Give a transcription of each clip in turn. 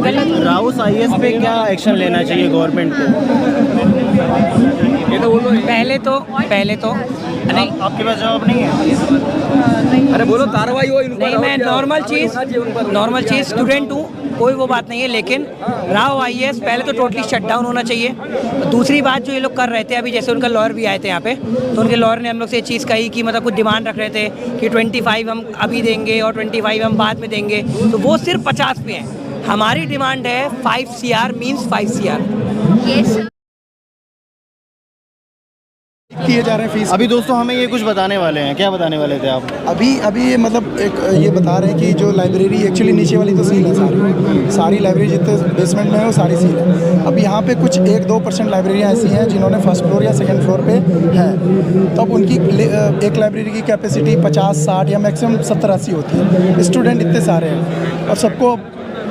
Rouse IAS पे क्या action लेना चाहिए गवर्नमेंट को? ये तो बोलो। पहले तो नहीं, आपके पास जवाब नहीं है? अरे बोलो कार्रवाई हो इनको। नहीं, मैं नॉर्मल चीज़ स्टूडेंट हूँ, कोई वो बात नहीं है, लेकिन राव आईएएस पहले तो टोटली शट डाउन होना चाहिए। दूसरी बात जो ये लोग कर रहे थे, अभी जैसे उनका लॉयर भी आए थे यहाँ पे, तो उनके लॉयर ने हम लोग से ये चीज़ कही कि मतलब कुछ डिमांड रख रहे थे कि 25 हम अभी देंगे और 25 हम बाद में देंगे, तो वो सिर्फ 50 पे है। हमारी डिमांड है 5 CR मीन्स 5 CR। किए जा रहे हैं फीस। अभी दोस्तों हमें ये कुछ बताने वाले हैं, क्या बताने वाले थे आप? अभी ये मतलब एक ये बता रहे हैं कि जो लाइब्रेरी एक्चुअली नीचे वाली तो सील है, सारी लाइब्रेरी जितने बेसमेंट में है वो सारी सील है। अब यहाँ पे कुछ 1-2% लाइब्रेरियाँ ऐसी हैं जिन्होंने फर्स्ट फ्लोर या सेकंड फ्लोर पे है, तो अब उनकी एक लाइब्रेरी की कैपेसिटी 50-60 या मैक्सिमम 70-80 होती है। स्टूडेंट इतने सारे हैं और सबको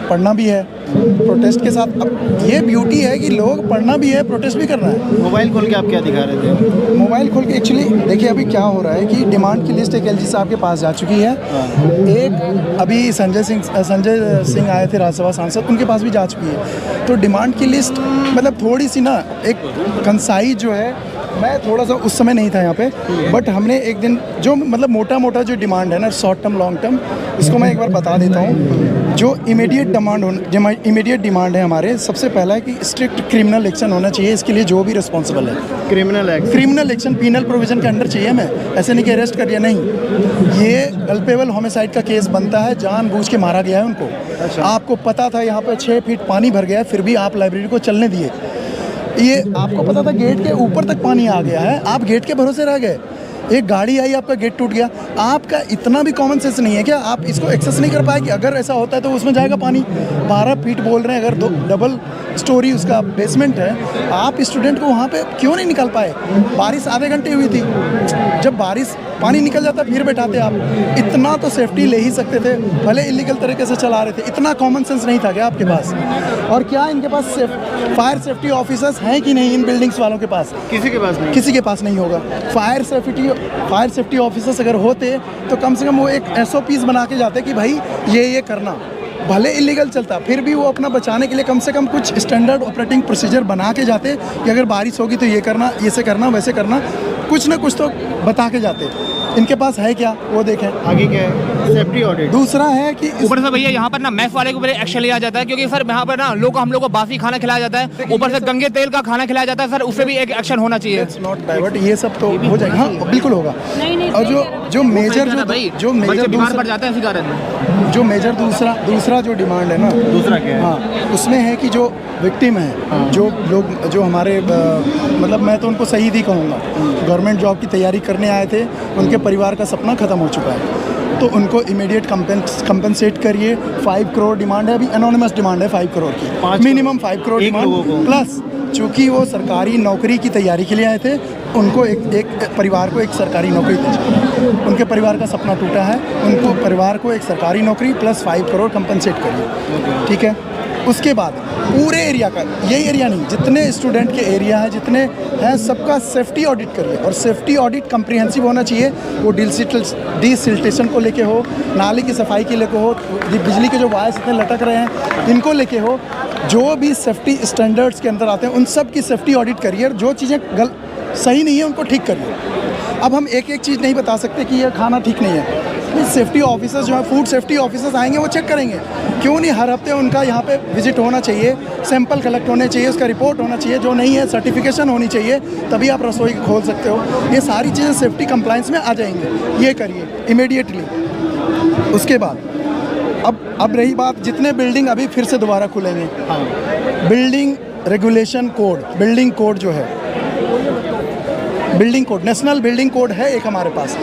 पढ़ना भी है प्रोटेस्ट के साथ। अब ये ब्यूटी है कि लोग पढ़ना भी है, प्रोटेस्ट भी करना है। मोबाइल खोल के आप क्या दिखा रहे थे? मोबाइल खोल के एक्चुअली देखिए अभी क्या हो रहा है कि डिमांड की लिस्ट एक एलजी साहब के पास जा चुकी है। एक अभी संजय सिंह आए थे राज्यसभा सांसद, उनके पास भी जा चुकी है। तो डिमांड की लिस्ट मतलब थोड़ी सी ना एक कंसाइज जो है, मैं थोड़ा सा उस समय नहीं था यहाँ पे, बट हमने एक दिन जो मतलब मोटा जो डिमांड है ना, शॉर्ट टर्म लॉन्ग टर्म, इसको मैं एक बार बता देता हूँ। जो इमीडिएट डिमांड है हमारे, सबसे पहला है कि स्ट्रिक्ट क्रिमिनल एक्शन होना चाहिए इसके लिए जो भी रिस्पॉन्सिबल है। क्रिमिनल एक्शन पीनल प्रोविजन के अंडर चाहिए। मैं ऐसे नहीं कि अरेस्ट कर दिया, नहीं, ये कल्पेबल होमिसाइड का केस बनता है, जानबूझ के मारा गया है उनको। अच्छा। आपको पता था यहाँ पे 6 फीट पानी भर गया है, फिर भी आप लाइब्रेरी को चलने दिए। ये आपको पता था गेट के ऊपर तक पानी आ गया है, आप गेट के भरोसे रह गए। एक गाड़ी आई, आपका गेट टूट गया। आपका इतना भी कॉमन सेंस नहीं है क्या? आप इसको एक्सेस नहीं कर पाए कि अगर ऐसा होता है तो उसमें जाएगा पानी। 12 फीट बोल रहे हैं, अगर डबल स्टोरी उसका बेसमेंट है, आप स्टूडेंट को वहाँ पे क्यों नहीं निकाल पाए? बारिश आधे घंटे हुई थी, जब बारिश पानी निकल जाता फिर बैठाते आप। इतना तो सेफ्टी ले ही सकते थे, भले इलीगल तरीके से चला रहे थे। इतना कॉमन सेंस नहीं था क्या आपके पास? और क्या इनके पास फायर सेफ्टी ऑफिसर्स हैं कि नहीं? इन बिल्डिंग्स वालों के पास किसी के पास नहीं होगा। फायर सेफ्टी ऑफिसर्स अगर होते तो कम से कम वो एक SOPs बना के जाते कि भाई ये करना। भले इलीगल चलता, फिर भी वो अपना बचाने के लिए कम से कम कुछ स्टैंडर्ड ऑपरेटिंग प्रोसीजर बना के जाते कि अगर बारिश होगी तो ये करना, ऐसे करना, वैसे करना, कुछ ना कुछ तो बता के जाते। इनके पास है क्या वो देखें। आगे क्या है? Safety audit. दूसरा है कि ऊपर से भैया यहाँ पर ना मेस वाले के ऊपर एक्शन लिया जाता है, क्योंकि सर यहाँ पर ना हम लोग को बासी खाना खिलाया जाता है, ऊपर से गंगे तेल का खाना खिलाया जाता है। सर उससे भी एक एक्शन होना चाहिए। नॉट डाइवर्ट, ये सब तो हो जाएगा। हाँ बिल्कुल होगा। और जो मेजर बीमार पड़ जाता है इसी कारण। जो मेजर दूसरा जो डिमांड है ना, दूसरा क्या है? हाँ, उसमें है कि जो विक्टिम है, जो लोग जो हमारे मतलब मैं तो उनको शहीद ही कहूँगा, गवर्नमेंट जॉब की तैयारी करने आए थे, उनके परिवार का सपना ख़त्म हो चुका है, तो उनको इमीडिएट कंपनसेट करिए। 5 करोड़ डिमांड है, अभी एनोनिमस डिमांड है 5 करोड़ की, मिनिमम 5 करोड़ डिमांड प्लस। चूँकि वो सरकारी नौकरी की तैयारी के लिए आए थे, उनको एक परिवार को एक सरकारी नौकरी दीजिए। उनके परिवार का सपना टूटा है, उनको परिवार को एक सरकारी नौकरी प्लस 5 करोड़ कंपनसेट करिए, ठीक है। उसके बाद पूरे एरिया का, यही एरिया नहीं, जितने स्टूडेंट के एरिया है, जितने हैं, सबका सेफ्टी ऑडिट करिए। और सेफ्टी ऑडिट कम्प्रीहेंसिव होना चाहिए। वो डिसिल्टेशन को लेके हो, नाली की सफाई के लेके हो, बिजली के जो वायर्स इतने लटक रहे हैं इनको लेके हो, जो भी सेफ्टी स्टैंडर्ड्स के अंदर आते हैं उन सब की सेफ्टी ऑडिट करिए। जो चीज़ें सही नहीं है उनको ठीक करिए। अब हम एक चीज़ नहीं बता सकते कि यह खाना ठीक नहीं है। सेफ्टी ऑफिसर्स जो है, फूड सेफ्टी ऑफिसर्स आएंगे, वो चेक करेंगे। क्यों नहीं हर हफ्ते उनका यहाँ पे विजिट होना चाहिए, सैंपल कलेक्ट होने चाहिए, उसका रिपोर्ट होना चाहिए। जो नहीं है सर्टिफिकेशन होनी चाहिए, तभी आप रसोई खोल सकते हो। ये सारी चीज़ें सेफ्टी कंप्लाइंस में आ जाएंगी। ये करिए इमीडिएटली। उसके बाद अब रही बात, जितने बिल्डिंग अभी फिर से दोबारा खुलेंगे, building regulation code, building code जो है, building code, national building code है एक हमारे पास,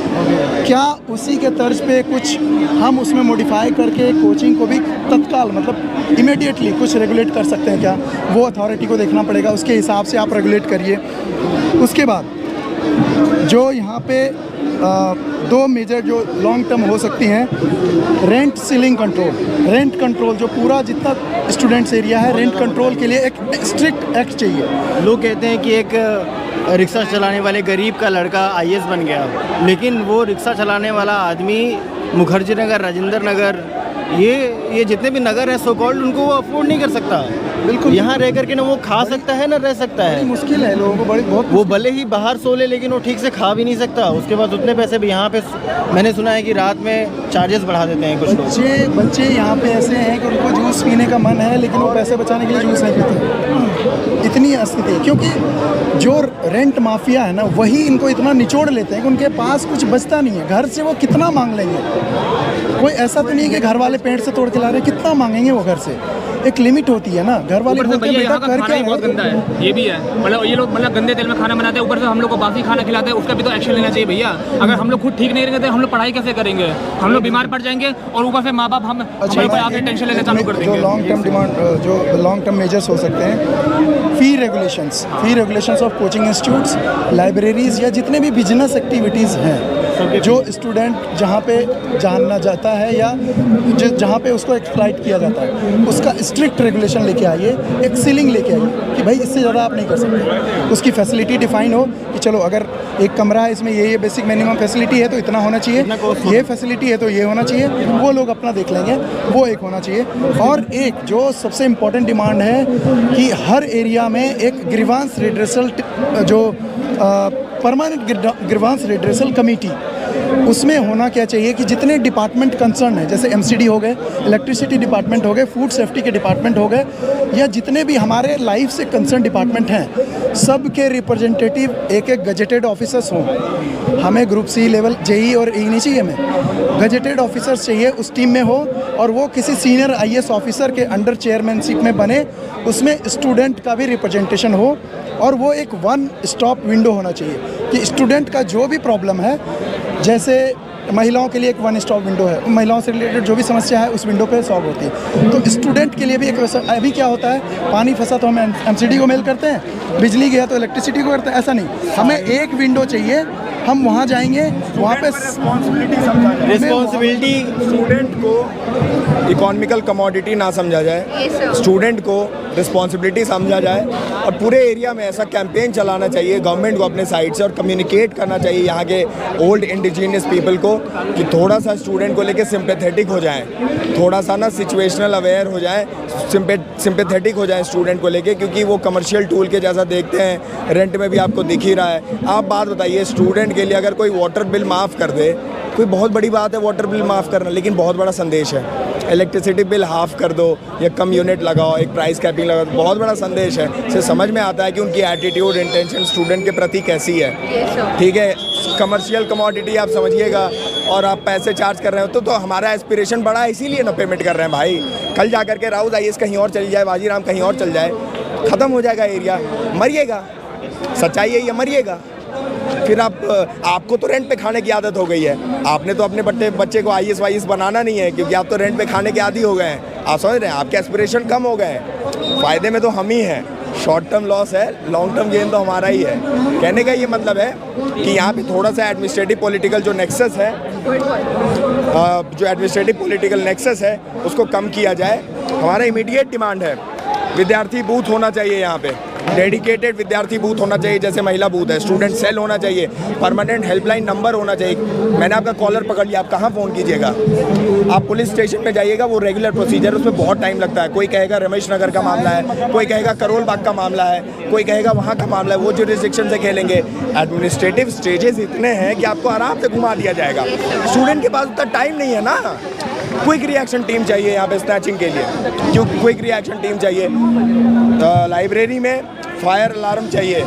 क्या उसी के तर्ज पे कुछ हम उसमें मॉडिफाई करके कोचिंग को भी तत्काल मतलब इमीडिएटली कुछ रेगुलेट कर सकते हैं क्या? वो अथॉरिटी को देखना पड़ेगा, उसके हिसाब से आप रेगुलेट करिए। उसके बाद जो यहाँ पे 2 मेजर जो लॉन्ग टर्म हो सकती हैं, rent ceiling control, rent control, जो पूरा जितना स्टूडेंट्स एरिया है, रेंट कंट्रोल के लिए एक स्ट्रिक्ट एक्ट चाहिए। लोग कहते हैं कि एक रिक्शा चलाने वाले गरीब का लड़का IAS बन गया, लेकिन वो रिक्शा चलाने वाला आदमी मुखर्जी नगर, राजेंद्र नगर ये जितने भी नगर है सो कॉल्ड, उनको वो अफोर्ड नहीं कर सकता। बिल्कुल। यहाँ रह करके ना वो खा सकता है ना रह सकता है। मुश्किल है लोगों को, बड़ी बहुत। वो भले ही बाहर सो ले लेकिन वो ठीक से खा भी नहीं सकता। उसके बाद उतने पैसे भी यहाँ पे मैंने सुना है कि रात में चार्जेस बढ़ा देते हैं कुछ लोग। बच्चे यहाँ पे ऐसे हैं कि उनको जूस पीने का मन है लेकिन वो पैसे बचाने के लिए जूस नहीं पीते। इतनी स्थिति है क्योंकि जो रेंट माफिया है ना वही इनको इतना निचोड़ लेते हैं कि उनके पास कुछ बचता नहीं है। घर से वो कितना मांग लेंगे? कोई ऐसा तो नहीं है कि घर वाले पेड़ से तोड़ के ला रहे हैं, कितना मांगेंगे वो घर से? एक लिमिट होती है ना। घर वाले बोलते हैं बेटा कर क्या बहुत गंदा है, ये भी है। मतलब ये लोग मतलब गंदे तेल में खाना बनाते हैं, ऊपर से हम लोग को बासी खाना खिलाते हैं। उसका भी तो एक्शन लेना चाहिए भैया। अगर हम लोग खुद ठीक नहीं रहेंगे तो हम लोग पढ़ाई कैसे करेंगे? हम लोग बीमार पड़ जाएंगे और ऊपर से माँ बाप हम आगे टेंशन लेने चालू कर देंगे। जो लॉन्ग टर्म डिमांड, जो लॉन्ग टर्म मेजर्स हो सकते हैं, fee regulations of coaching institutes, libraries या जितने भी बिजनेस एक्टिविटीज़ हैं, जो स्टूडेंट जहाँ पे जानना जाता है या जहाँ पे उसको एक्सप्लॉइट किया जाता है, उसका स्ट्रिक्ट रेगुलेशन लेके आइए, एक सीलिंग लेके आइए कि भाई इससे ज़्यादा आप नहीं कर सकते। उसकी फैसिलिटी डिफाइन हो कि चलो अगर एक कमरा है इसमें ये बेसिक मिनिमम फैसिलिटी है तो इतना होना चाहिए, ये फैसिलिटी है तो ये होना चाहिए, वो लोग अपना देख लेंगे, वो एक होना चाहिए। और एक जो सबसे इम्पोर्टेंट डिमांड है कि हर एरिया में एक ग्रीवांस रिड्रेसल, जो परमानेंट ग्रीवांस रिड्रेसल कमेटी, उसमें होना क्या चाहिए कि जितने डिपार्टमेंट कंसर्न है, जैसे एमसीडी हो गए, इलेक्ट्रिसिटी डिपार्टमेंट हो गए, फूड सेफ्टी के डिपार्टमेंट हो गए, या जितने भी हमारे लाइफ से कंसर्न डिपार्टमेंट हैं, सब के रिप्रेजेंटेटिव एक गजेटेड ऑफिसर्स हों। हमें ग्रुप सी लेवल जेई और ई नहीं चाहिए, हमें गजेटेड ऑफिसर्स चाहिए उस टीम में हो, और वो किसी सीनियर आईएएस ऑफिसर के अंडर चेयरमैनशिप में बने, उसमें स्टूडेंट का भी रिप्रेजेंटेशन हो, और वो एक वन स्टॉप विंडो होना चाहिए कि स्टूडेंट का जो भी प्रॉब्लम है, जैसे महिलाओं के लिए एक वन स्टॉप विंडो है, महिलाओं से रिलेटेड जो भी समस्या है उस विंडो पे सॉल्व होती है। तो स्टूडेंट के लिए भी एक, अभी क्या होता है, पानी फंसा तो हम एमसीडी को मेल करते हैं, बिजली गया तो इलेक्ट्रिसिटी को करते हैं, ऐसा नहीं। हमें एक विंडो चाहिए, हम वहाँ जाएंगे, वहाँ पे रिस्पॉन्सिबिलिटी, स्टूडेंट को इकोनॉमिकल कमोडिटी ना समझा जाए, स्टूडेंट को रिस्पॉन्सिबिलिटी समझा जाए, और पूरे एरिया में ऐसा कैंपेन चलाना चाहिए गवर्नमेंट को अपने साइड से, और कम्युनिकेट करना चाहिए यहाँ के ओल्ड इंडिजिनियस पीपल को कि थोड़ा सा स्टूडेंट को लेके सिंपैथेटिक हो जाएं, थोड़ा सा ना सिचुएशनल अवेयर हो जाएं, सिंपैथेटिक हो जाएं स्टूडेंट को लेके, क्योंकि वो कमर्शियल टूल के जैसा देखते हैं। रेंट में भी आपको दिख ही रहा है। आप बात बताइए, स्टूडेंट के लिए अगर कोई वाटर बिल माफ़ कर दे, कोई बहुत बड़ी बात है वाटर बिल माफ़ करना, लेकिन बहुत बड़ा संदेश है। इलेक्ट्रिसिटी बिल हाफ कर दो या कम यूनिट लगाओ, एक प्राइस कैपिंग लगाओ, बहुत बड़ा संदेश है। इससे समझ में आता है कि उनकी एटीट्यूड, इंटेंशन स्टूडेंट के प्रति कैसी है। ठीक है, कमर्शियल कमोडिटी आप समझिएगा और आप पैसे चार्ज कर रहे हो तो हमारा एस्पिरेशन बड़ा है, इसीलिए ना पेमेंट कर रहे हैं भाई। कल जा करके राउत आईएएस कहीं और चली जाए, बाजीराम कहीं और चल जाए, ख़त्म हो जाएगा एरिया, मरिएगा। सच्चाई यही है, मरिएगा। फिर आपको तो रेंट पे खाने की आदत हो गई है। आपने तो अपने बच्चे को आईएएस वाईएएस बनाना नहीं है, क्योंकि आप तो रेंट पे खाने के आदी हो गए हैं। आप समझ रहे हैं, आपके एस्पिरेशन कम हो गए हैं। फ़ायदे में तो हम ही हैं, शॉर्ट टर्म लॉस है, लॉन्ग टर्म गेन तो हमारा ही है। कहने का ये मतलब है कि यहाँ पे थोड़ा सा एडमिनिस्ट्रेटिव पॉलिटिकल जो नेक्सस है, जो एडमिनिस्ट्रेटिव पॉलिटिकल नेक्सस है, उसको कम किया जाए। हमारा इमीडिएट डिमांड है, विद्यार्थी बूथ होना चाहिए यहाँ पे, डेडिकेटेड विद्यार्थी बूथ होना चाहिए, जैसे महिला बूथ है, स्टूडेंट सेल होना चाहिए, परमानेंट हेल्पलाइन नंबर होना चाहिए। मैंने आपका कॉलर पकड़ लिया, आप कहाँ फ़ोन कीजिएगा? आप पुलिस स्टेशन में जाइएगा, वो रेगुलर प्रोसीजर, उसमें बहुत टाइम लगता है। कोई कहेगा रमेश नगर का मामला है, कोई कहेगा करोल बाग का मामला है, कोई कहेगा वहाँ का मामला है, वो जुरिस्डिक्शन से खेलेंगे। एडमिनिस्ट्रेटिव स्टेजेस इतने हैं कि आपको आराम से घुमा दिया जाएगा। स्टूडेंट के पास उतना टाइम नहीं है ना। क्विक रिएक्शन टीम चाहिए यहाँ पे स्नैचिंग के लिए, क्यों क्विक रिएक्शन टीम चाहिए। लाइब्रेरी में फायर अलार्म चाहिए,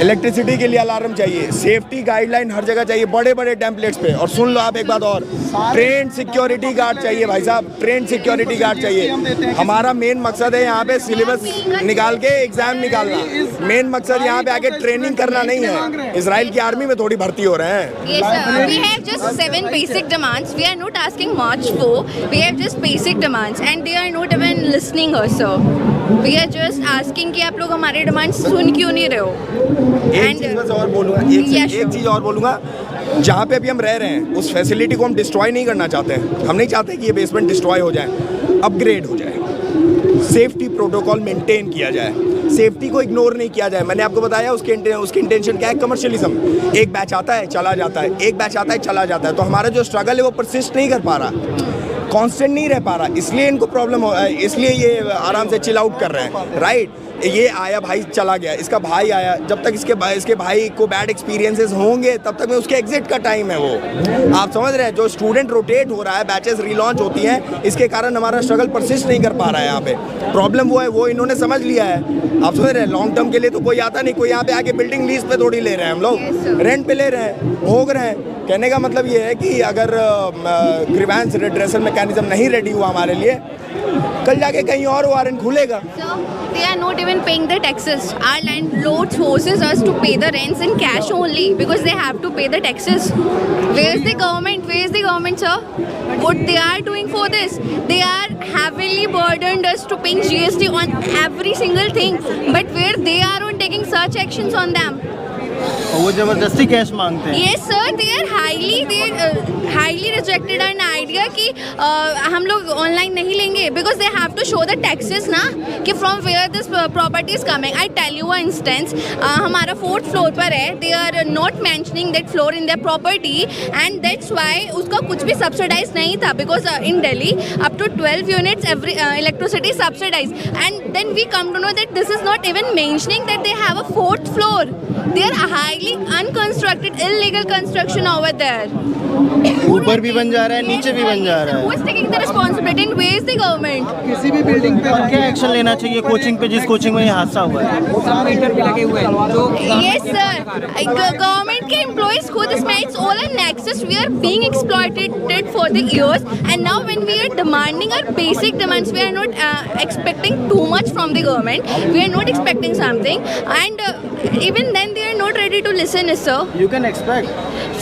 इलेक्ट्रिसिटी के लिए अलार्म चाहिए, सेफ्टी गाइडलाइन हर जगह चाहिए, बड़े बड़े टेम्पलेट्स पे। और सुन लो आप एक बात और, ट्रेन सिक्योरिटी गार्ड चाहिए भाई साहब, ट्रेन सिक्योरिटी गार्ड चाहिए। हमारा मेन मकसद है यहाँ पे सिलेबस निकाल के एग्जाम निकालना। मेन मकसद यहाँ पे आके ट्रेनिंग करना नहीं है। इजराइल की आर्मी में थोड़ी भर्ती हो रहे हैं। Yes, sir. We have just 7 basic demands. We are not asking much for. We have just basic demands, and they are not even listening us, sir. We are just asking कि आप लोग हमारे डिमांड सुन क्यों नहीं रहे हो। एक चीज़ बस और बोलूँगा, एक चीज़ और बोलूँगा, जहाँ पे अभी हम रह रहे हैं उस फैसिलिटी को हम डिस्ट्रॉय नहीं करना चाहते हैं। हम नहीं चाहते कि ये बेसमेंट डिस्ट्रॉय हो जाए, अपग्रेड हो जाए, सेफ्टी प्रोटोकॉल मेंटेन किया जाए, सेफ्टी को इग्नोर नहीं किया जाए। मैंने आपको बताया उसकी इंटेंशन क्या है, कमर्शियलिज्म। एक बैच आता है चला जाता है, एक बैच आता है चला जाता है, तो हमारा जो स्ट्रगल है वो परसिस्ट नहीं कर पा रहा। कांस्टेंट नहीं रह पा रहा, इसलिए इनको प्रॉब्लम हो, इसलिए ये आराम से चिल आउट कर रहे हैं, राइट। ये आया भाई चला गया, इसका भाई आया, जब तक इसके भाई को बैड एक्सपीरियंसेस होंगे तब तक में उसके एग्जिट का टाइम है वो। आप समझ रहे हैं, जो स्टूडेंट रोटेट हो रहा है, बैचेस रीलॉन्च होती हैं, इसके कारण हमारा स्ट्रगल परसिस्ट नहीं कर पा रहा है। यहाँ पे प्रॉब्लम वो है, वो इन्होंने समझ लिया है। आप समझ रहे हैं, लॉन्ग टर्म के लिए तो कोई आता नहीं, कोई यहाँ पे आके बिल्डिंग लीज पे थोड़ी ले रहे हैं, हम लोग रेंट पे ले रहे हैं, भोग रहे हैं। कहने का मतलब ये है कि अगर ग्रीवेंस रिड्रेसल मैकेनिज्म नहीं रेडी हुआ हमारे लिए, कल जाके कहीं और वारंट खुलेगा। So they are not even paying the taxes. Our landlord forces us to pay the rents in cash only because they have to pay the taxes. Where is the government? Where is the government, sir? What they are doing for this? They are heavily burdened us to paying GST on every single thing. But where they are on taking such actions on them? और वो जबरदस्ती cash मांगते हैं। Yes sir, they are highly rejected an idea कि हम लोग online नहीं लेंगे because they have to show the taxes ना कि from where this property is coming. I tell you one instance, हमारा 4th floor पर है, they are not mentioning that floor in their property and that's why उसका कुछ भी subsidized नहीं था because in Delhi up to 12 units every electricity is subsidized and then we come to know that this is not even mentioning that they have a 4th floor. They are highly unconstructed, illegal construction over there. ऊपर भी बन जा रहा है, नीचे भी बन जा रहा है। Who is taking the responsibility and where is the government? किसी भी बिल्डिंग पे और क्या एक्शन लेना चाहिए कोचिंग पे, जिस कोचिंग में ये हादसा हुआ है? मीटर भी लगे हुए हैं जो Yes sir, government के employees खुद इसमें it's all a nexus. We are being exploited for the years and now when we are demanding our basic demands, we are not expecting too much from the government. We are not expecting something and even then they are not ready to listen, sir. You can expect.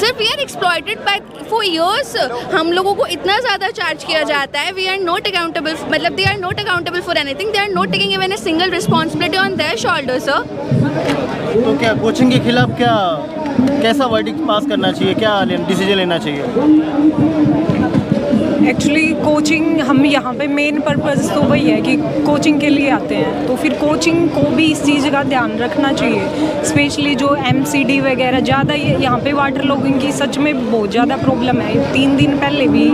Sir, we are exploited by for years. हम लोगों को इतना ज़्यादा charge किया जाता है. We are not accountable. मतलब they are not accountable for anything. They are not taking even a single responsibility on their shoulders, sir. तो क्या कोचिंग के खिलाफ क्या कैसा वर्डिक्ट पास करना चाहिए, क्या डिसीजन लेना चाहिए? एक्चुअली कोचिंग हम यहाँ पे मेन पर्पज़ तो वही है कि कोचिंग के लिए आते हैं, तो फिर कोचिंग को भी इस चीज़ का ध्यान रखना चाहिए। स्पेशली जो MCD वगैरह ज़्यादा यहाँ पे वाटर लॉगिंग की सच में बहुत ज़्यादा प्रॉब्लम है। 3 दिन पहले भी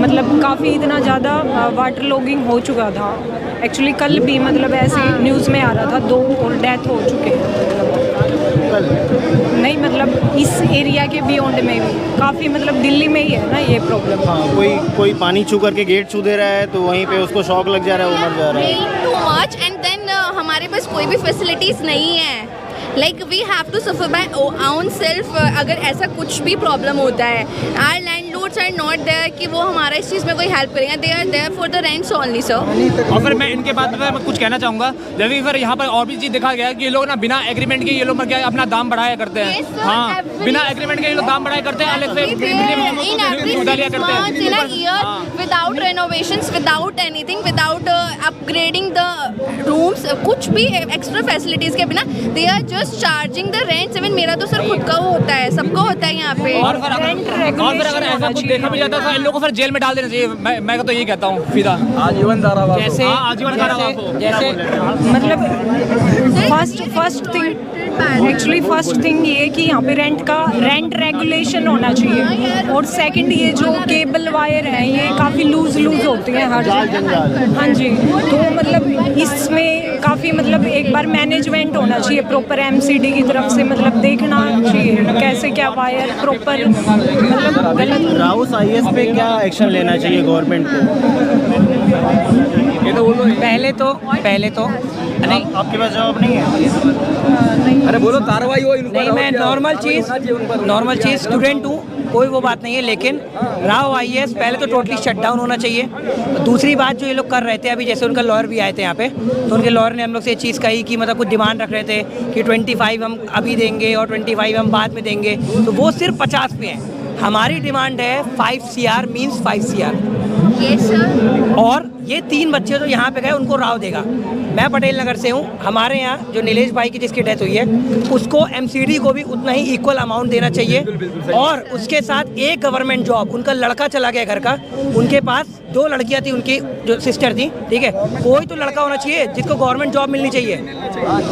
मतलब काफ़ी इतना ज़्यादा वाटर लॉगिंग हो चुका था। एक्चुअली कल भी मतलब ऐसे न्यूज़ में आ रहा था 2 और डेथ हो चुके हैं कल नहीं मतलब इस एरिया के बियॉन्ड में भी काफ़ी मतलब दिल्ली में ही है ना ये प्रॉब्लम। हाँ, कोई पानी छू करके गेट छू दे रहा है तो वहीं पे उसको शॉक लग जा रहा है, वो मर जा रहा है। Too much and then हमारे पास कोई भी फैसिलिटीज़ नहीं है। Like we have to suffer by own self. अगर ऐसा कुछ भी प्रॉब्लम होता है, our landlords are not there कि वो हमारा इस चीज़ में कोई हेल्प करेंगे। They are there for the rents only, sir. और फिर मैं इनके बाद में कुछ कहना चाहूँगा, जब फिर यहाँ पर और भी चीज़ देखा गया कि ये लोग ना बिना एग्रीमेंट के ये लोग क्या अपना दाम बढ़ाया करते हैं। Yes, sir, हाँ, every बिना एग्रीमेंट के ये लोग दाम बढ़ाया करते हैं, अलग से in every उधार लिया 6 करते months in a हैं। year without renovations, without anything, without upgrading the rooms, कुछ भी एक्स्ट्रा फैसिलिटीज़ के बिना they are just charging the rents. even मेरा तो सर खुद का वो होता है, सबका होता है यहाँ पे। और फिर अगर ऐसा कुछ देखा भी जाता है इन लोगों को फिर जेल में डाल देना चाहिए। मैं तो यही कहता हूँ फिदा आजीवन कारावास। जैसे आजीवन कारावास हो। जैसे मतलब फर्स्ट थिंग ये कि यहाँ पे रेंट रेगुलेशन होना चाहिए और सेकंड ये जो केबल वायर है ये काफ़ी लूज होती हैं हर जगह। हाँ जी, तो मतलब इसमें काफ़ी मतलब एक बार मैनेजमेंट होना चाहिए प्रॉपर MCD की तरफ से, मतलब देखना चाहिए कैसे क्या वायर प्रॉपर मतलब गलत। राउस IAS पे क्या एक्शन लेना चाहिए गवर्नमेंट को? पहले तो नहीं, आपके पास जवाब नहीं है? अरे बोलो कार्रवाई हो इनको। नहीं, मैं नॉर्मल चीज़ स्टूडेंट हूँ, कोई वो बात नहीं है, लेकिन राव IAS पहले तो टोटली शट डाउन होना चाहिए। दूसरी बात जो ये लोग कर रहे थे, अभी जैसे उनका लॉयर भी आए थे यहाँ पे, तो उनके लॉयर ने हम लोग से ये चीज़ कही कि मतलब कुछ डिमांड रख रहे थे कि 25 हम अभी देंगे और 25 हम बाद में देंगे, तो वो सिर्फ 50 पे है। हमारी डिमांड है 5 CR means 5 CR। Yes, sir. और ये 3 बच्चे जो यहाँ पे गए उनको राव देगा। मैं पटेल नगर से हूँ, हमारे यहाँ जो नीलेश भाई की जिसकी डेथ हुई है उसको MCD को भी उतना ही इक्वल अमाउंट देना चाहिए और उसके साथ एक गवर्नमेंट जॉब। उनका लड़का चला गया घर का, उनके पास 2 लड़कियाँ थी, उनकी जो सिस्टर थी, ठीक है, कोई तो लड़का होना चाहिए जिसको गवर्नमेंट जॉब मिलनी चाहिए,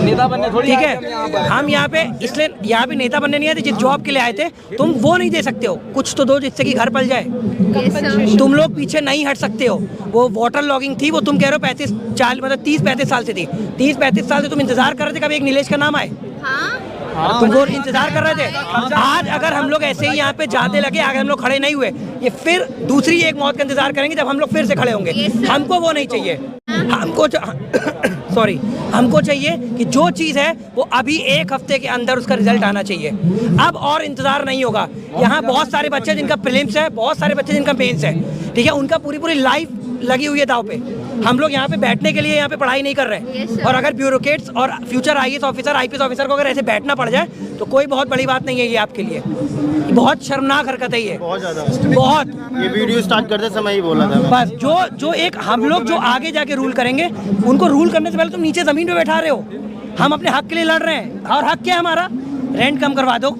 नेता बनने थोड़ी, ठीक है। हम यहाँ पे इसलिए यहाँ पे नेता बनने नहीं आए थे, जिस जॉब के लिए आए थे। तुम वो नहीं दे सकते हो, कुछ तो दो जिससे कि घर पल जाए। Yes, sir. तुम लोग पीछे नहीं हट सकते हो। वो वाटर लॉगिंग थी, वो तुम कह रहे हो 35-40 मतलब 30-35 साल से थी। 30-35 साल से तुम इंतजार कर रहे थे कभी एक नीलेश का नाम आए? तुम वो इंतजार कर रहे थे। आज अगर हम लोग ऐसे ही यहाँ पे जाते लगे, अगर हम लोग खड़े नहीं हुए, ये फिर दूसरी एक मौत का इंतजार करेंगे जब हम लोग फिर से खड़े होंगे। हमको वो नहीं चाहिए। हमको सॉरी, हमको चाहिए कि जो चीज़ है वो अभी एक हफ्ते के अंदर उसका रिजल्ट आना चाहिए। अब और इंतजार नहीं होगा। यहाँ बहुत सारे बच्चे जिनका प्रीलिम्स है, बहुत सारे बच्चे जिनका मेंस है, ठीक है, उनका पूरी लाइफ लगी हुई है दाव पे। हम लोग यहाँ पे बैठने के लिए यहाँ पे पढ़ाई नहीं कर रहे। और अगर ब्यूरोक्रेट्स और future IAS officer, IPS officer को अगर ऐसे बैठना पड़ जाए तो कोई बहुत बड़ी बात नहीं है ये आपके लिए। बहुत शर्मनाक हरकत है ये, बहुत ज़्यादा। बहुत। ये वीडियो स्टार्ट करते समय ही बोला था मैं। बस जो एक हम लोग जो आगे जाके रूल करेंगे, उनको रूल करने से पहले तुम नीचे जमीन पे बैठा रहे हो। हम अपने हक के लिए लड़ रहे हैं, और हक क्या है हमारा? रेंट कम करवा दो,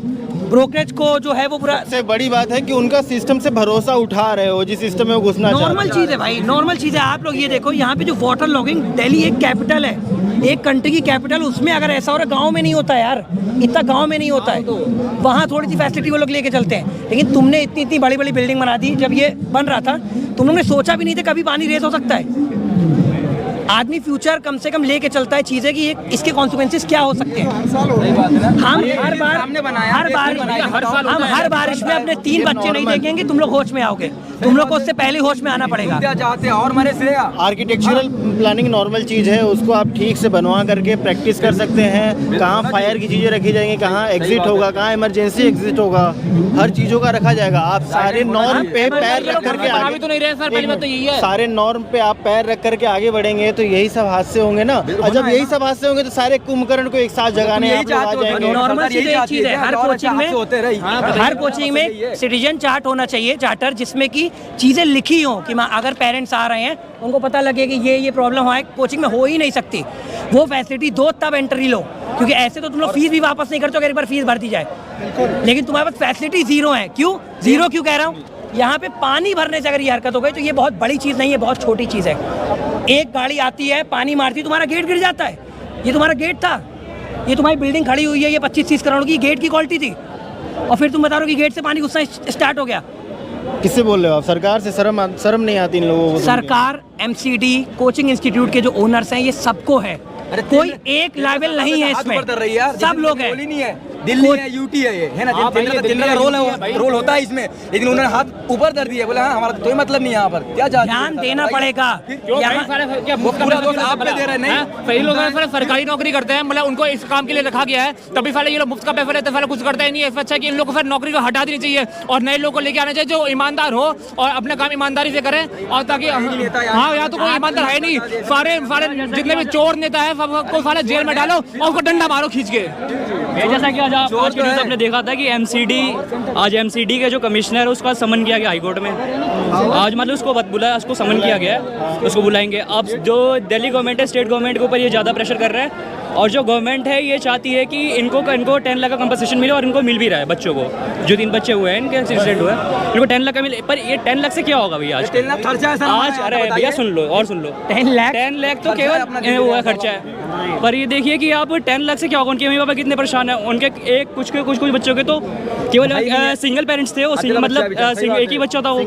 ब्रोकरेज को जो है वो पूरा। सबसे बड़ी बात है कि उनका सिस्टम से भरोसा उठा रहे हो, जिस सिस्टम में वो घुसना चाहते हैं। नॉर्मल चीज़ है भाई, नॉर्मल चीज़ है। आप लोग ये देखो, यहाँ पे जो वाटर लॉगिंग, दिल्ली एक कैपिटल है, एक कंट्री की कैपिटल, उसमें अगर ऐसा हो रहा है, गाँव में नहीं होता है यार, इतना गाँव में नहीं होता है। वहाँ थोड़ी सी फैसिलिटी वो लोग लेके चलते हैं, लेकिन तुमने इतनी बड़ी बड़ी बिल्डिंग बना दी। जब ये बन रहा था तुम लोगों ने सोचा भी नहीं था कभी पानी रेस हो सकता है। आदमी फ्यूचर कम से कम लेके चलता है चीजें कि इसके कॉन्सिक्वेंसेस क्या हो सकते हैं। हम हर बारिश में अपने 3 बच्चे नहीं देखेंगे, तुम लोग होश में आओगे। तुम लोग को उससे पहले होश में आना पड़ेगा। आर्किटेक्चरल प्लानिंग नॉर्मल चीज़ है, उसको आप ठीक से बनवा करके प्रैक्टिस कर सकते हैं। कहाँ फायर की चीज़ें रखी जाएंगी, कहाँ एग्जिट होगा, कहाँ इमरजेंसी एग्जिट होगा, हर चीज़ों का रखा जाएगा। आप सारे नॉर्म पे पैर रख करके आगे तो नहीं रहे सर, पहली बात तो यही है। सारे नॉर्म पे आप पैर रख करके आगे बढ़ेंगे तो यही सब हादसे होंगे ना। और जब यही सब हादसे होंगे तो सारे कुंभकर्ण को एक साथ जगाने आप लोग आ जाएंगे। नॉर्मल चीज एक चीज है, हर कोचिंग में सिटीजन चार्ट होना चाहिए, चार्टर, जिसमें कि चीजें लिखी हो कि अगर पेरेंट्स आ रहे हैं उनको पता लगे कि ये प्रॉब्लम है, कोचिंग में हो ही नहीं सकती। वो फैसिलिटी दो तब एंट्री लो, क्योंकि ऐसे तो तुम लोग फीस भी वापस नहीं करते अगर एक बार फीस भर दी जाए। लेकिन तुम्हारे पास फैसिलिटी जीरो है। क्यों जीरो क्यों कह रहा हूँ? यहाँ पे पानी भरने से अगर ये हरकत हो गई तो ये बहुत बड़ी चीज़ नहीं है, बहुत छोटी चीज़ है। एक गाड़ी आती है, पानी मारती है, तुम्हारा गेट गिर जाता है। ये तुम्हारा गेट था, ये तुम्हारी बिल्डिंग खड़ी हुई है, ये 25-30 करोड़ की गेट की क्वालिटी थी, और फिर तुम बता रहे हो कि गेट से पानी घुसना स्टार्ट हो गया। किससे बोल रहे हो आप? सरकार से शर्म नहीं आती इन लोगों को? सरकार, MCD, कोचिंग इंस्टीट्यूट के जो ओनर्स हैं, ये सबको है। कोई एक लेवल नहीं है इसमें, सब लोग हैं। दिल्ली है, यूटी है, ये है ना, जनरल का रोल होता है इसमें, लेकिन उन्होंने हाथ ऊपर कर दिया, बोले हाँ हमारा कोई मतलब नहीं है यहाँ पर। क्या ध्यान देना पड़ेगा। सरकारी नौकरी करते हैं, मतलब उनको इस काम के लिए रखा गया है, तभी साले ये लोग मुफ्त का पैसा लेते हैं, कुछ करते हैं नहीं। अच्छा कि इन लोगों को फिर नौकरी को हटा देनी चाहिए और नए लोगों को लेके आना चाहिए जो ईमानदार हो और अपना काम ईमानदारी से करें। और ताकि हाँ, यहाँ तो कोई ईमानदार है नहीं, सारे जितने भी चोर नेता है सबको साले जेल में डालो और उनको डंडा मारो खींच के। जैसा कि आज के न्यूज़ आपने देखा था कि MCD के जो कमिश्नर है उसका समन किया गया हाई कोर्ट में। आज मतलब उसको बुलाया, उसको समन किया गया है, उसको बुलाएंगे। अब जो दिल्ली गवर्नमेंट है, स्टेट गवर्नमेंट के ऊपर ये ज़्यादा प्रेशर कर रहा है, और जो गवर्नमेंट है ये चाहती है कि इनको 10 लाख का कंपनसेशन मिले, और इनको मिल भी रहा है बच्चों को। जो 3 बच्चे हुए हैं, इनके एक्सीडेंट हुआ है, इनको 10 लाख का मिले। पर ये 10 लाख से क्या होगा भैया? आज 10 लाख खर्चा है आज, अरे भैया सुन लो और सुन लो, 10 लाख तो केवल हुआ खर्चा है। पर ये देखिए कि आप 10 लाख से क्या होगा? उनके मम्मी पापा कितने परेशान हैं। उनके कुछ बच्चों के तो केवल सिंगल पेरेंट्स थे, वो मतलब एक ही बच्चा था, वो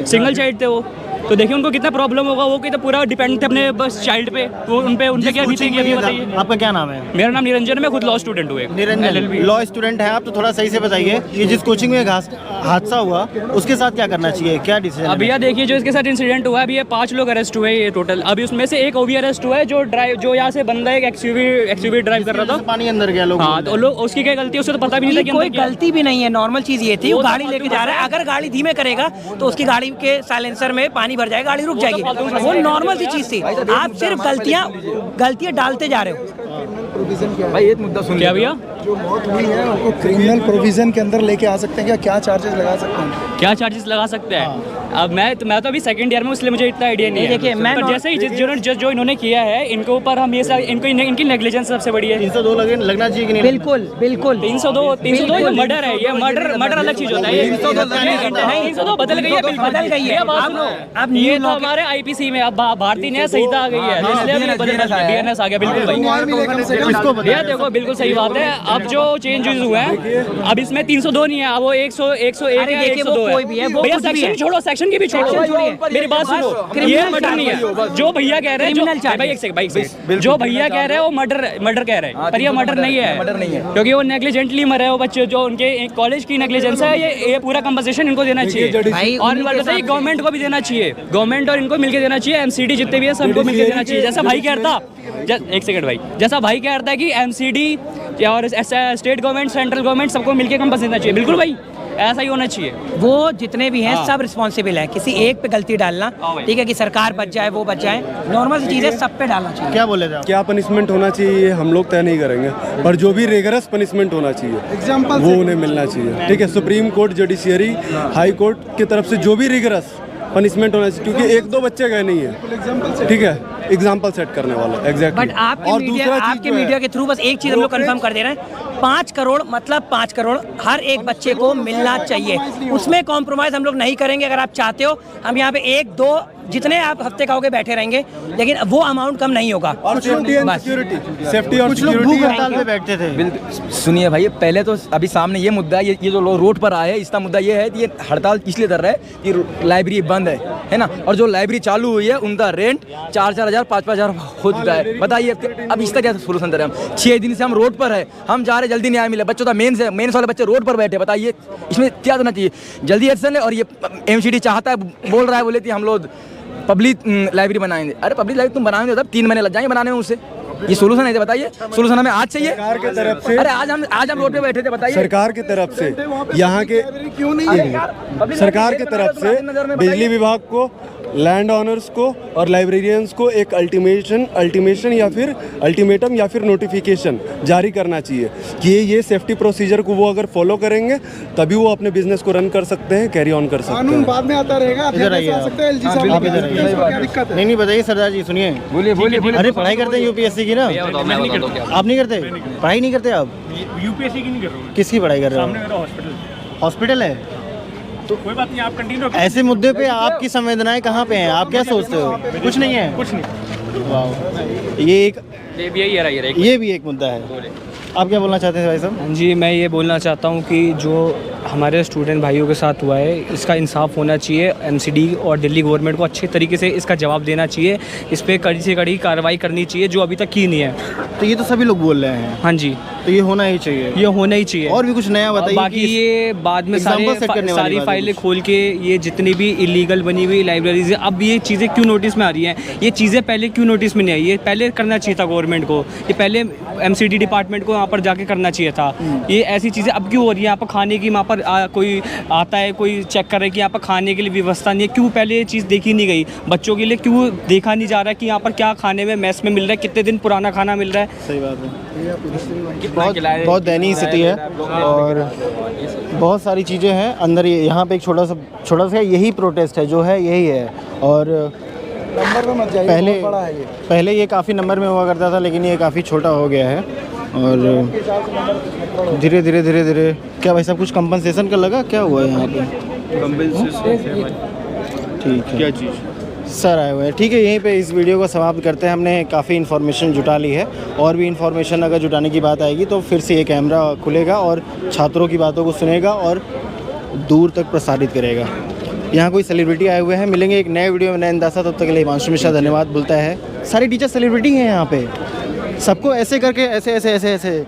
सिंगल चाइल्ड थे वो। तो देखिए उनको कितना प्रॉब्लम होगा, वो कितना पूरा डिपेंड थे अपने बस चाइल्ड पे। वो उन पे क्या बीतेगी अभी बताइए। आपका क्या नाम है? मेरा नाम निरंजन है, मैं खुद लॉ स्टूडेंट हूँ। निरंजन लॉ स्टूडेंट है आप, तो थोड़ा सही से बताइए ये जिस कोचिंग में हादसा हुआ उसके साथ क्या करना चाहिए, क्या डिसीजन? अभी भैया देखिए जो इसके साथ इंसिडेंट हुआ है, अभी ये 5 लोग अरेस्ट हुए ये टोटल। अभी उसमें से एक OB अरेस्ट हुआ है, जो यहाँ से बंदा एक एक्सयूवी ड्राइव कर रहा था, पानी अंदर गया लोग। हाँ, तो लोग उसकी क्या गलती है, उसे तो पता भी नहीं था कि कोई गलती भी नहीं है। नॉर्मल चीज ये थी, वो गाड़ी लेके जा रहा है, अगर गाड़ी धीमे करेगा तो उसकी गाड़ी के साइलेंसर में पानी भर जाएगा, गाड़ी रुक जाएगी। वो नॉर्मल सी चीज थी। आप सिर्फ गलतियां डालते जा रहे हो। भाई एक मुद्दा सुन क्या भैया? जो मौत हुई है उनको क्रिमिनल प्रोविजन के अंदर लेके आ सकते हैं क्या चार्जेस लगा सकते हैं? क्या चार्जेस लगा सकते हैं? अब मैं तो अभी सेकंड ईयर में, इसलिए मुझे इतना आइडिया नहीं है। देखिए मैं जैसे ही जो इन्होंने किया है, इनके ऊपर हम ये सब इनकी नेग्लिजेंस सबसे बड़ी है। 302 लगना चाहिए कि नहीं? बिल्कुल 302 मर्डर है, ये मर्डर अलग चीज होता है। 302 बदल गई है। अब ये तो हमारे IPC में अब भारतीय न्याय संहिता आ गई है, इसलिए DNS आ गया। बिल्कुल भाई, ये देखो बिल्कुल सही बात है। अब जो चेंजेस हुए हैं, अब इसमें 302 नहीं है, अब वो 101 है, 102 है। कोई भी है, वो भैया सेक्शन छोड़ो, सेक्शन करप्शन की भी छोड़ो, मेरी बात सुनो, ये मर्डर नहीं है जो भैया कह रहे हैं, भाई एक सेकंड, जो भैया कह रहे हैं वो मर्डर कह रहे हैं, पर ये मर्डर नहीं है, क्योंकि वो नेग्लिजेंटली मरे वो बच्चे, जो उनके कॉलेज की नेग्लिजेंस है, ये पूरा कंपनसेशन इनको देना चाहिए, और बताइए गवर्नमेंट को भी देना चाहिए, गवर्नमेंट और इनको मिलकर देना चाहिए, एमसीडी जितने भी है सबको मिलकर देना चाहिए, जैसा भाई कहता, एक सेकंड भाई, जैसा भाई कहता है कि एमसीडी और स्टेट गवर्नमेंट, सेंट्रल गवर्नमेंट सबको मिलकर कंपनसेशन देना चाहिए, बिल्कुल भाई ऐसा ही होना चाहिए। वो जितने भी हैं सब रिस्पॉन्सिबल हैं, किसी एक पे गलती डालना ठीक है कि सरकार बच जाए वो बच जाए, नॉर्मल सी चीज़ है, सब पे डालना चाहिए। क्या बोले थे आप? क्या पनिशमेंट होना चाहिए ये हम लोग तय नहीं करेंगे, पर जो भी रिगरस पनिशमेंट होना चाहिए एग्जाम्पल वो उन्हें मिलना चाहिए, ठीक है। Supreme court, judiciary, high court की तरफ से जो भी रिगरस पनिशमेंट होना चाहिए, क्योंकि एक दो बच्चे गए नहीं है, ठीक है, एग्जाम्पल सेट करने वाला, एग्जैक्टली। बट आपके मीडिया के थ्रू बस एक चीज़ हम लोग कंफर्म कर दे रहे हैं, 5 करोड़ मतलब 5 करोड़ हर एक बच्चे को मिलना चाहिए, उसमें कॉम्प्रोमाइज़ हम लोग नहीं करेंगे। अगर आप चाहते हो हम यहाँ पे 1-2 जितने आप हफ्ते कहोगे बैठे रहेंगे, लेकिन वो अमाउंट कम नहीं होगा। और सेफ्टी एंड सिक्योरिटी, सेफ्टी और कुछ लोग भूख हड़ताल पे बैठते थे। सुनिए भाई, पहले तो अभी सामने ये मुद्दा है, ये जो लोग रोड पर आए हैं, इसका मुद्दा ये है कि ये हड़ताल इसलिए कर रहे हैं कि लाइब्रेरी बंद है ना, और जो लाइब्रेरी चालू हुई है उनका रेंट 4-4 हज़ार 5-5 हज़ार हो चुका है। बताइए अब इसका क्या सोल्यूशन दे रहे हैं हम? 6 दिन से हम रोड पर है, हम जा रहे जल्दी न्याय मिले, बच्चों का मेंस वाले बच्चे रोड पर बैठे, बताइए इसमें क्या देना चाहिए? जल्दी एक्शन ले। और ये एमसीडी चाहता है, बोल रहा है, बोले कि हम लोग पब्लिक लाइब्रेरी बनाएंगे। अरे पब्लिक लाइब्रेरी तुम बनाएंगे तब 3 महीने लग जाएंगे बनाने में, उससे ये सोल्यूशन है? बताइए सोल्यूशन हमें आज चाहिए सरकार की तरफ से। अरे आज हम रोड पे बैठे थे, बताइए सरकार की तरफ से यहाँ के सरकार की तरफ से बिजली विभाग को, लैंड ऑनर्स को और लाइब्रेरियंस को एक अल्टीमेशन या फिर अल्टीमेटम या फिर नोटिफिकेशन जारी करना चाहिए कि ये सेफ्टी प्रोसीजर को वो अगर फॉलो करेंगे तभी वो अपने बिजनेस को रन कर सकते हैं, कैरी ऑन कर सकते हैं। कानून बाद में आता रहेगा, इधर आइए आप। सकते हैं एलजी साहब, आप इधर आइए। क्या दिक्कत है? नहीं बताइए सरदार जी, सुनिए। बोलिए। अरे पढ़ाई करते हैं यूपीएससी की ना? आप नहीं करते? पढ़ाई नहीं करते आप? यूपीएससी की नहीं कर रहा हूँ, किसकी पढ़ाई कर रहे हो? सामने मेरा हॉस्पिटल है तो कोई बात नहीं, आप कंटिन्यू। ऐसे मुद्दे पे आपकी संवेदनाएं कहाँ पे हैं? आप क्या सोचते हो? कुछ नहीं है, कुछ नहीं। वाह, ये भी एक मुद्दा है। आप क्या बोलना चाहते हैं भाई साहब? जी, मैं ये बोलना चाहता हूँ कि जो हमारे स्टूडेंट भाइयों के साथ हुआ है, इसका इंसाफ होना चाहिए। एमसीडी और दिल्ली गवर्नमेंट को अच्छे तरीके से इसका जवाब देना चाहिए, इस पर कड़ी से कड़ी कार्रवाई करनी चाहिए, जो अभी तक की नहीं है। तो ये तो सभी लोग बोल रहे हैं। हाँ जी, तो ये होना ही चाहिए, ये होना ही चाहिए। और भी कुछ नया बताइए। बाकी ये बाद में सारी फाइलें खोल के ये जितनी भी इलीगल बनी हुई लाइब्रेरीज है, अब ये चीज़ें क्यों नोटिस में आ रही हैं? ये चीज़ें पहले क्यों नोटिस में नहीं आई? ये पहले करना चाहिए था गवर्नमेंट को, ये पहले एमसीडी डिपार्टमेंट को वहाँ पर जाके करना चाहिए था। ये ऐसी चीज़ें अब क्यों हो रही हैं? यहाँ पर खाने की, वहाँ पर कोई आता है, कोई चेक कर रहा है कि यहाँ पर खाने के लिए व्यवस्था नहीं है, क्यों पहले ये चीज़ देखी नहीं गई? बच्चों के लिए क्यों देखा नहीं जा रहा है कि यहाँ पर क्या खाने में मेस में मिल रहा है, कितने दिन पुराना खाना मिल रहा है? सही बात है, बहुत दयनीय स्थिति है और बहुत सारी चीज़ें हैं अंदर। यहाँ पे एक छोटा सा यही प्रोटेस्ट है, जो है यही है। और नंबर में मत जाइए, पहले ये काफ़ी नंबर में हुआ करता था, लेकिन ये काफ़ी छोटा हो गया है। और धीरे धीरे क्या भाई साहब, कुछ कंपनसेशन का लगा? क्या हुआ है यहाँ पे? ठीक है, क्या चीज़ सर आए हुए हैं? ठीक है, यहीं पे इस वीडियो को समाप्त करते हैं। हमने काफ़ी इन्फॉर्मेशन जुटा ली है, और भी इन्फॉर्मेशन अगर जुटाने की बात आएगी तो फिर से ये कैमरा खुलेगा और छात्रों की बातों को सुनेगा और दूर तक प्रसारित करेगा। यहाँ कोई सेलिब्रिटी आए हुए हैं, मिलेंगे एक नए वीडियो में नए अंदाज़ा। तब तक के लिए हिमांशु मिश्रा धन्यवाद बोलता है। सारे टीचर सेलिब्रिटी हैं यहाँ पे, सबको ऐसे करके ऐसे